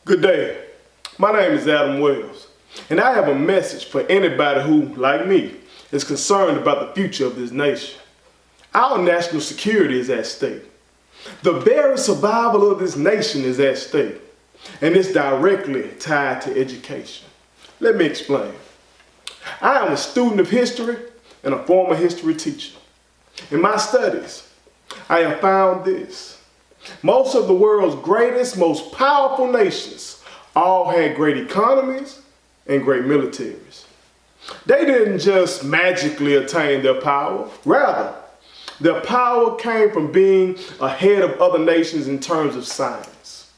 Good day. My name is Adam Wells, and I have a message for anybody who, like me, is concerned about the future of this nation. Our national security is at stake. The very survival of this nation is at stake, and it's directly tied to education. Let me explain. I am a student of history and a former history teacher. In my studies, I have found this. Most of the world's greatest, most powerful nations all had great economies and great militaries. They didn't just magically attain their power. Rather, their power came from being ahead of other nations in terms of science.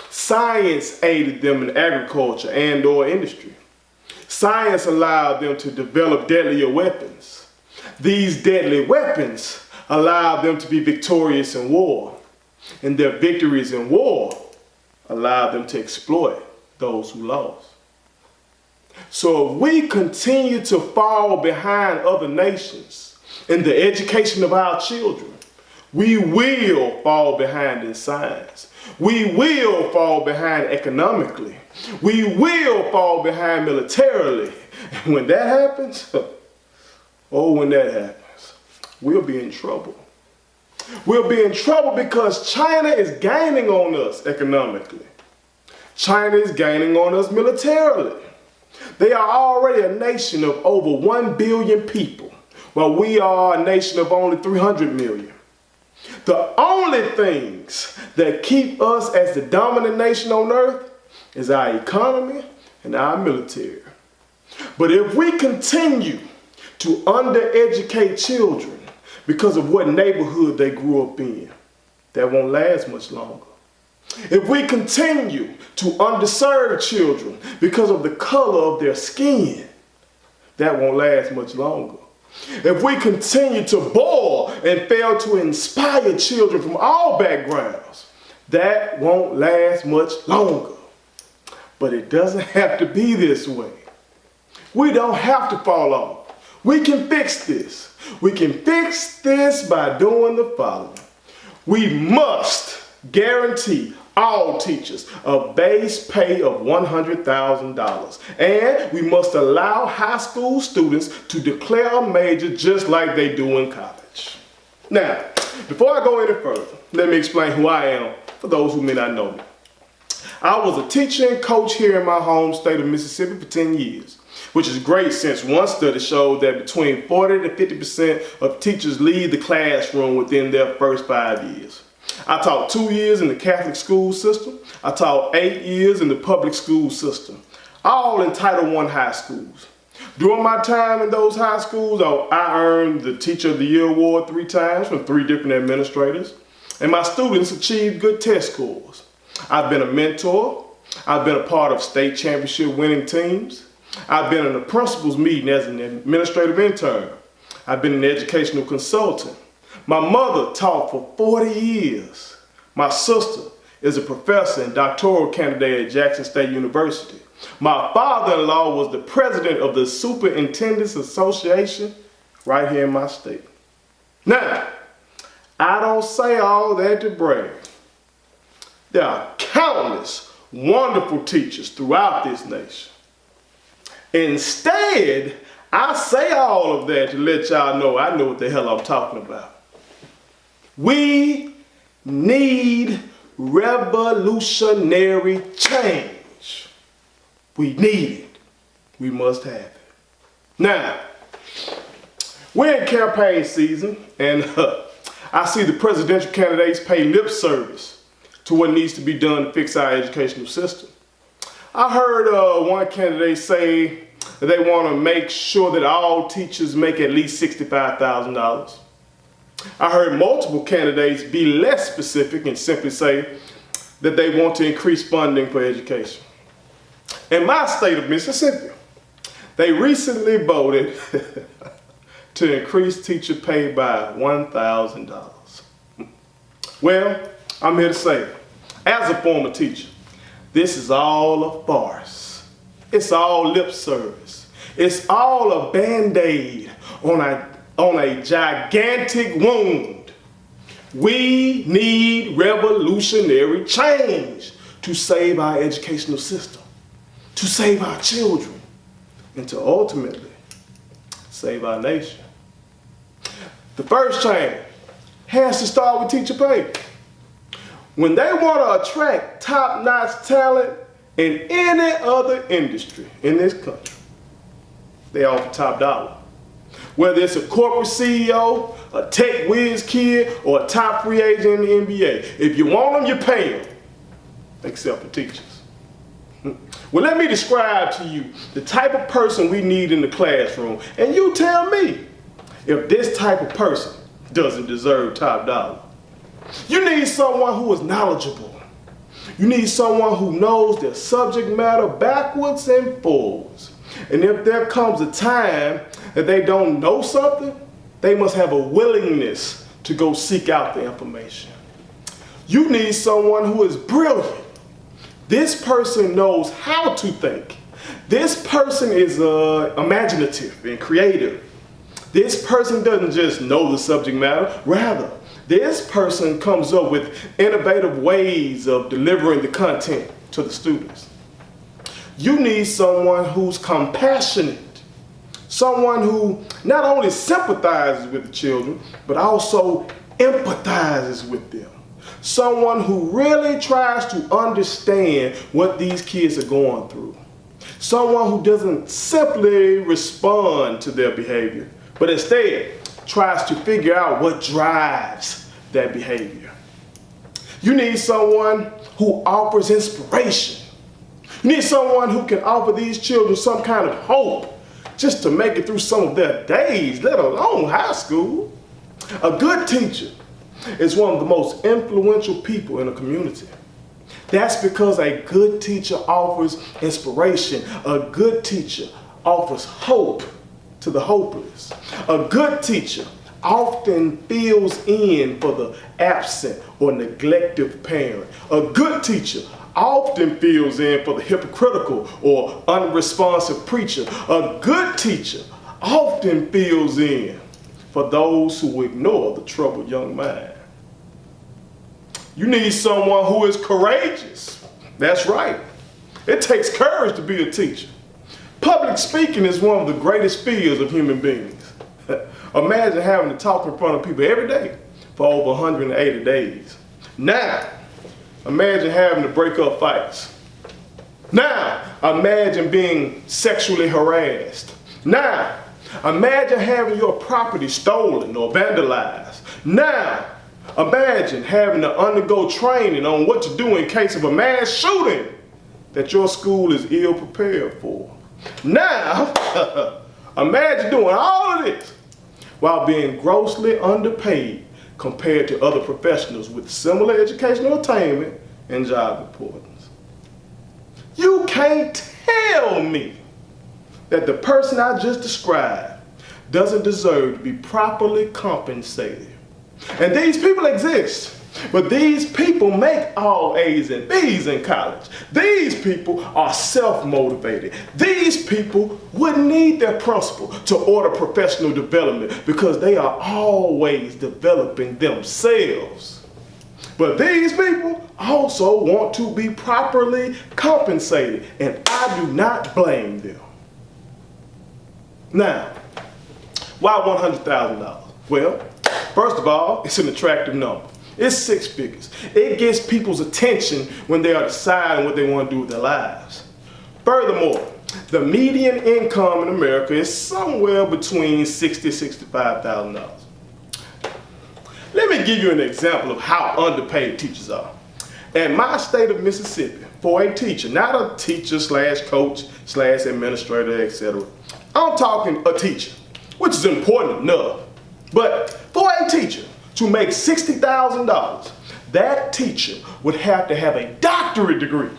Science aided them in agriculture and/or industry. Science allowed them to develop deadlier weapons. These deadly weapons allowed them to be victorious in war. And their victories in war allowed them to exploit those who lost. So if we continue to fall behind other nations in the education of our children, we will fall behind in science. We will fall behind economically. We will fall behind militarily. And when that happens, we'll be in trouble. We'll be in trouble because China is gaining on us economically. China is gaining on us militarily. They are already a nation of over 1 billion people, while we are a nation of only 300 million. The only things that keep us as the dominant nation on earth is our economy and our military. But if we continue to undereducate children because of what neighborhood they grew up in, that won't last much longer. If we continue to underserve children because of the color of their skin, that won't last much longer. If we continue to bore and fail to inspire children from all backgrounds, that won't last much longer. But it doesn't have to be this way. We don't have to fall off. We can fix this. We can fix this by doing the following. We must guarantee all teachers a base pay of $100,000. And we must allow high school students to declare a major just like they do in college. Now, before I go any further, let me explain who I am for those who may not know me. I was a teacher and coach here in my home state of Mississippi for 10 years. Which is great since one study showed that between 40 to 50% of teachers leave the classroom within their first 5 years. I taught 2 years in the Catholic school system. I taught 8 years in the public school system, all in Title I high schools. During my time in those high schools, I earned the Teacher of the Year award 3 times from 3 different administrators, and my students achieved good test scores. I've been a mentor. I've been a part of state championship winning teams. I've been in a principal's meeting as an administrative intern. I've been an educational consultant. My mother taught for 40 years. My sister is a professor and doctoral candidate at Jackson State University. My father-in-law was the president of the Superintendents Association right here in my state. Now, I don't say all that to brag. There are countless wonderful teachers throughout this nation. Instead, I say all of that to let y'all know I know what the hell I'm talking about. We need revolutionary change. We need it. We must have it. Now, we're in campaign season, and I see the presidential candidates pay lip service to what needs to be done to fix our educational system. I heard one candidate say that they want to make sure that all teachers make at least $65,000. I heard multiple candidates be less specific and simply say that they want to increase funding for education. In my state of Mississippi, they recently voted to increase teacher pay by $1,000. Well, I'm here to say, as a former teacher, this is all a farce. It's all lip service. It's all a Band-Aid on a gigantic wound. We need revolutionary change to save our educational system, to save our children, and to ultimately save our nation. The first change has to start with teacher pay. When they want to attract top-notch talent in any other industry in this country, they offer top dollar. Whether it's a corporate CEO, a tech whiz kid, or a top free agent in the NBA, if you want them, you pay them, except for teachers. Well, let me describe to you the type of person we need in the classroom, and you tell me if this type of person doesn't deserve top dollar. You need someone who is knowledgeable. You need someone who knows their subject matter backwards and forwards. And if there comes a time that they don't know something, they must have a willingness to go seek out the information. You need someone who is brilliant. This person knows how to think. This person is imaginative and creative. This person doesn't just know the subject matter. Rather, this person comes up with innovative ways of delivering the content to the students. You need someone who's compassionate. Someone who not only sympathizes with the children, but also empathizes with them. Someone who really tries to understand what these kids are going through. Someone who doesn't simply respond to their behavior, but instead tries to figure out what drives that behavior. You need someone who offers inspiration. You need someone who can offer these children some kind of hope just to make it through some of their days, let alone high school. A good teacher is one of the most influential people in a community. That's because a good teacher offers inspiration. A good teacher offers hope to the hopeless. A good teacher often fills in for the absent or neglected parent. A good teacher often fills in for the hypocritical or unresponsive preacher. A good teacher often fills in for those who ignore the troubled young mind. You need someone who is courageous. That's right. It takes courage to be a teacher. Public speaking is one of the greatest fears of human beings. Imagine having to talk in front of people every day for over 180 days. Now, imagine having to break up fights. Now, imagine being sexually harassed. Now, imagine having your property stolen or vandalized. Now, imagine having to undergo training on what to do in case of a mass shooting that your school is ill prepared for. Now, imagine doing all of this while being grossly underpaid compared to other professionals with similar educational attainment and job importance. You can't tell me that the person I just described doesn't deserve to be properly compensated. And these people exist, but these people make all A's and B's in college. These people are self-motivated. These people wouldn't need their principal to order professional development because they are always developing themselves. But these people also want to be properly compensated, and I do not blame them. Now, why $100,000? Well, first of all, it's an attractive number. It's six figures. It gets people's attention when they are deciding what they want to do with their lives. Furthermore, the median income in America is somewhere between $60,000 and $65,000. Let me give you an example of how underpaid teachers are. In my state of Mississippi, for a teacher, not a teacher slash coach slash administrator, etc. I'm talking a teacher, which is important enough. But for a teacher to make $60,000, that teacher would have to have a doctorate degree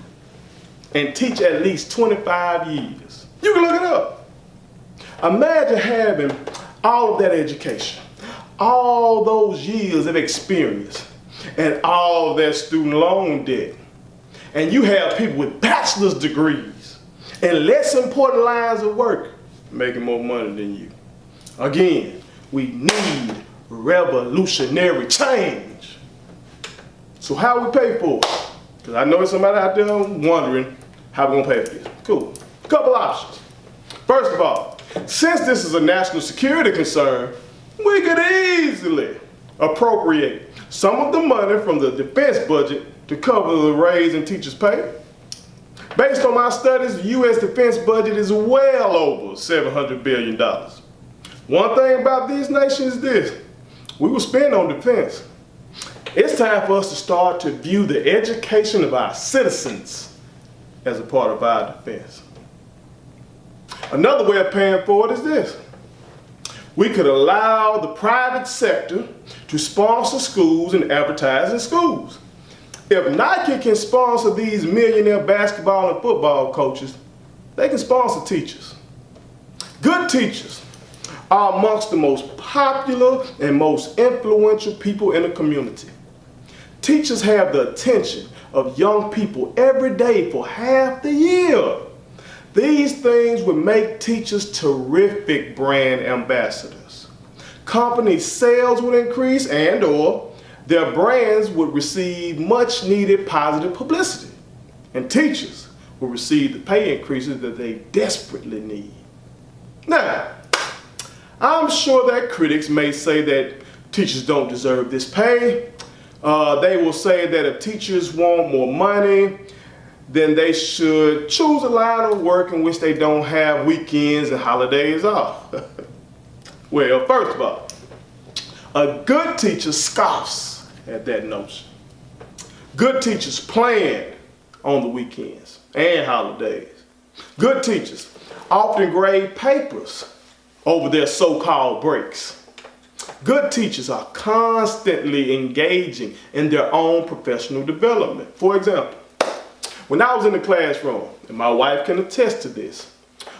and teach at least 25 years. You can look it up. Imagine having all of that education, all those years of experience, and all of that student loan debt. And you have people with bachelor's degrees and less important lines of work making more money than you. Again, we need revolutionary change. So how we pay for it? Because I know there's somebody out there wondering how we're going to pay for this. Cool. Couple options. First of all, since this is a national security concern, we could easily appropriate some of the money from the defense budget to cover the raise in teachers' pay. Based on my studies, the U.S. defense budget is well over $700 billion. One thing about these nations is this: we will spend on defense. It's time for us to start to view the education of our citizens as a part of our defense. Another way of paying for it is this: we could allow the private sector to sponsor schools and advertise in schools. If Nike can sponsor these millionaire basketball and football coaches, they can sponsor teachers. Good teachers are amongst the most popular and most influential people in a community. Teachers have the attention of young people every day for half the year. These things would make teachers terrific brand ambassadors. Company sales would increase and/or their brands would receive much needed positive publicity. And teachers will receive the pay increases that they desperately need. Now, I'm sure that critics may say that teachers don't deserve this pay. They will say that if teachers want more money, then they should choose a line of work in which they don't have weekends and holidays off. Well, first of all, a good teacher scoffs at that notion. Good teachers plan on the weekends and holidays. Good teachers often grade papers over their so-called breaks. Good teachers are constantly engaging in their own professional development. For example, when I was in the classroom, and my wife can attest to this,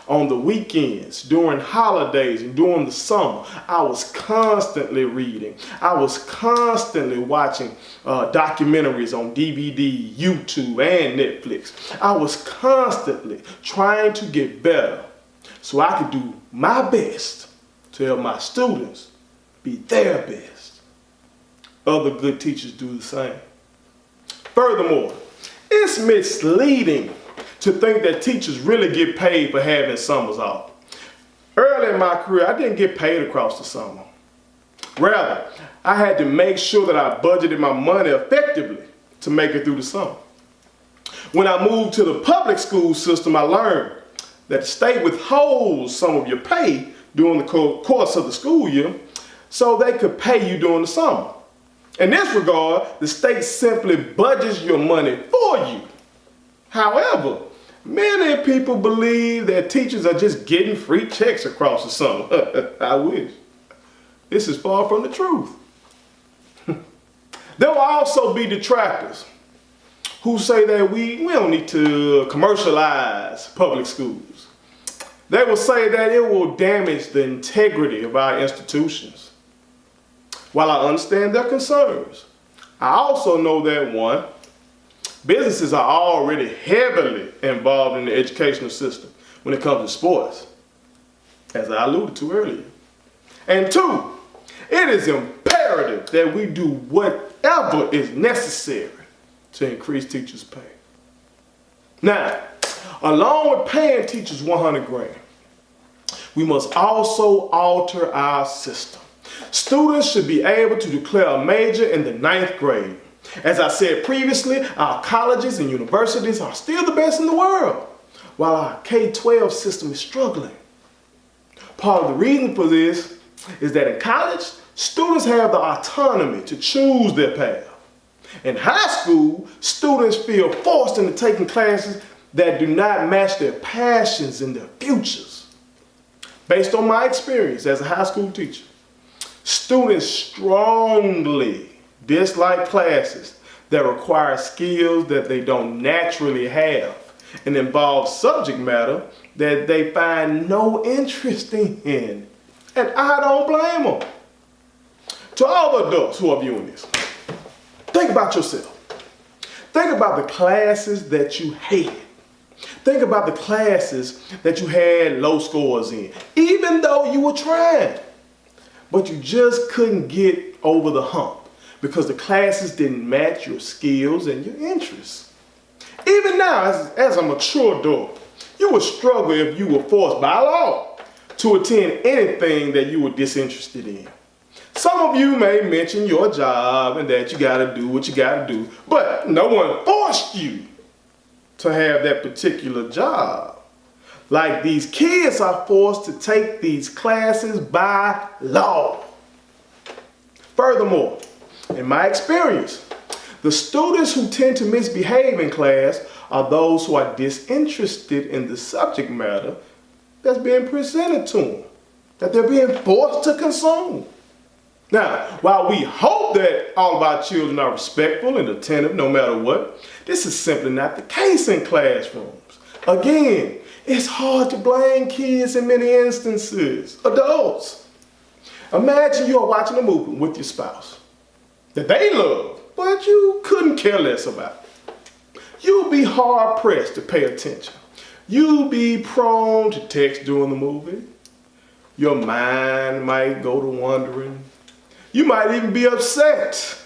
on the weekends, during holidays, and during the summer, I was constantly reading. I was constantly watching documentaries on DVD, YouTube, and Netflix. I was constantly trying to get better so I could do my best to help my students be their best. Other good teachers do the same. Furthermore, it's misleading to think that teachers really get paid for having summers off. Early in my career, I didn't get paid across the summer. Rather, I had to make sure that I budgeted my money effectively to make it through the summer. When I moved to the public school system, I learned that the state withholds some of your pay during the course of the school year so they could pay you during the summer. In this regard, the state simply budgets your money for you. However, many people believe that teachers are just getting free checks across the summer. I wish. This is far from the truth. There will also be detractors who say that we don't need to commercialize public schools. They will say that it will damage the integrity of our institutions. While I understand their concerns, I also know that one, businesses are already heavily involved in the educational system when it comes to sports, as I alluded to earlier. And two, it is imperative that we do whatever is necessary to increase teachers' pay. Now, along with paying teachers $100 grand, we must also alter our system. Students should be able to declare a major in the 9th grade. As I said previously, our colleges and universities are still the best in the world, while our K-12 system is struggling. Part of the reason for this is that in college, students have the autonomy to choose their path. In high school, students feel forced into taking classes that do not match their passions and their futures. Based on my experience as a high school teacher, students strongly dislike classes that require skills that they don't naturally have and involve subject matter that they find no interest in. And I don't blame them. To all the adults who are viewing this, think about yourself. Think about the classes that you hated. Think about the classes that you had low scores in, even though you were trying, but you just couldn't get over the hump because the classes didn't match your skills and your interests. Even now, as a mature adult, you would struggle if you were forced by law to attend anything that you were disinterested in. Some of you may mention your job and that you gotta do what you gotta do, but no one forced you to have that particular job. Like these kids are forced to take these classes by law. Furthermore, in my experience, the students who tend to misbehave in class are those who are disinterested in the subject matter that's being presented to them, that they're being forced to consume. Now, while we hope that all of our children are respectful and attentive no matter what, this is simply not the case in classrooms. Again, it's hard to blame kids in many instances. Adults, imagine you're watching a movie with your spouse that they love, but you couldn't care less about. You'll be hard pressed to pay attention. You'll be prone to text during the movie. Your mind might go to wandering. You might even be upset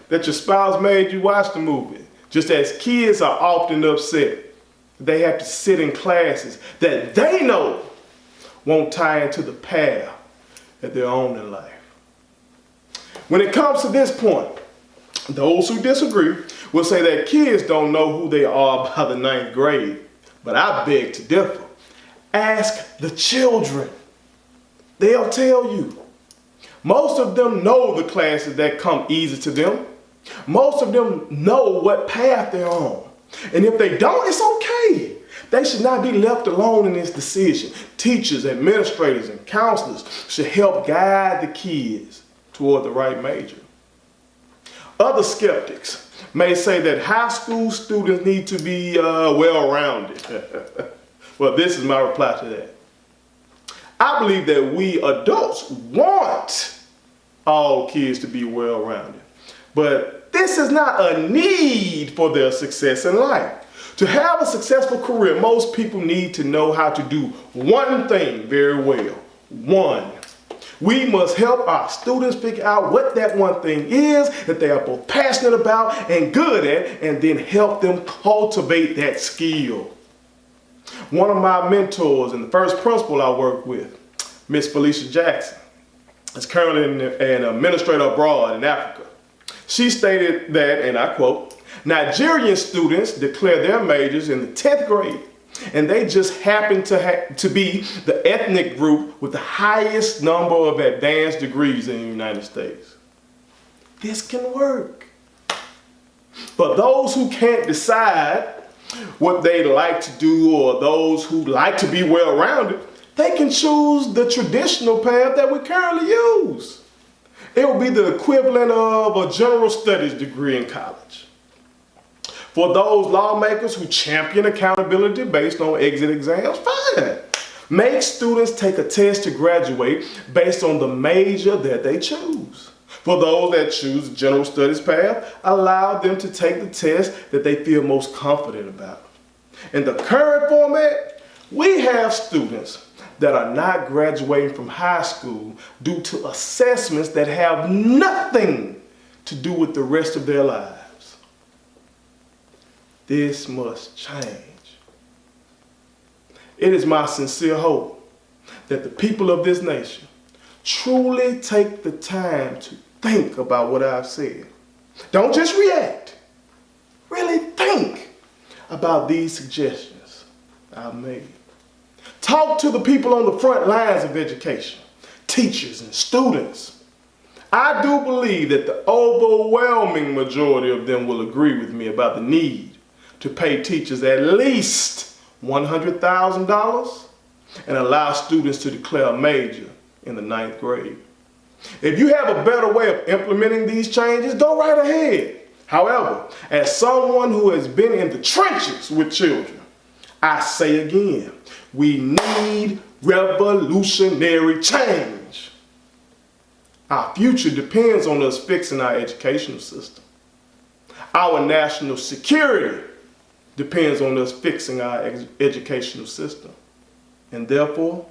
that your spouse made you watch the movie, just as kids are often upset they have to sit in classes that they know won't tie into the path that they're on in life. When it comes to this point, those who disagree will say that kids don't know who they are by the 9th grade, but I beg to differ. Ask the children. They'll tell you. Most of them know the classes that come easy to them. Most of them know what path they're on. And if they don't, it's okay. They should not be left alone in this decision. Teachers, administrators, and counselors should help guide the kids toward the right major. Other skeptics may say that high school students need to be well-rounded. Well, this is my reply to that. I believe that we adults want all kids to be well-rounded, but this is not a need for their success in life. To have a successful career, most people need to know how to do one thing very well. One. We must help our students figure out what that one thing is that they are both passionate about and good at, and then help them cultivate that skill. One of my mentors and the first principal I worked with, Miss Felicia Jackson, is currently an administrator abroad in Africa. She stated that, and I quote, Nigerian students declare their majors in the 10th grade, and they just happen to be the ethnic group with the highest number of advanced degrees in the United States. This can work. But those who can't decide what they like to do, or those who like to be well-rounded, they can choose the traditional path that we currently use. It will be the equivalent of a general studies degree in college. For those lawmakers who champion accountability based on exit exams, fine. Make students take a test to graduate based on the major that they choose. For those that choose the general studies path, allow them to take the test that they feel most confident about. In the current format, we have students that are not graduating from high school due to assessments that have nothing to do with the rest of their lives. This must change. It is my sincere hope that the people of this nation truly take the time to think about what I've said. Don't just react. Really think about these suggestions I've made. Talk to the people on the front lines of education, teachers and students. I do believe that the overwhelming majority of them will agree with me about the need to pay teachers at least $100,000 and allow students to declare a major in the 9th grade. If you have a better way of implementing these changes, go right ahead. However, as someone who has been in the trenches with children, I say again, we need revolutionary change. Our future depends on us fixing our educational system. Our national security depends on us fixing our educational system. And therefore,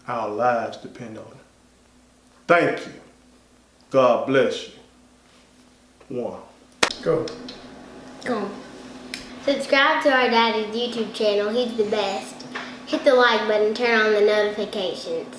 our lives depend on it. Thank you. God bless you. One. Go. Go. Subscribe to our daddy's YouTube channel. He's the best. Hit the like button, turn on the notifications.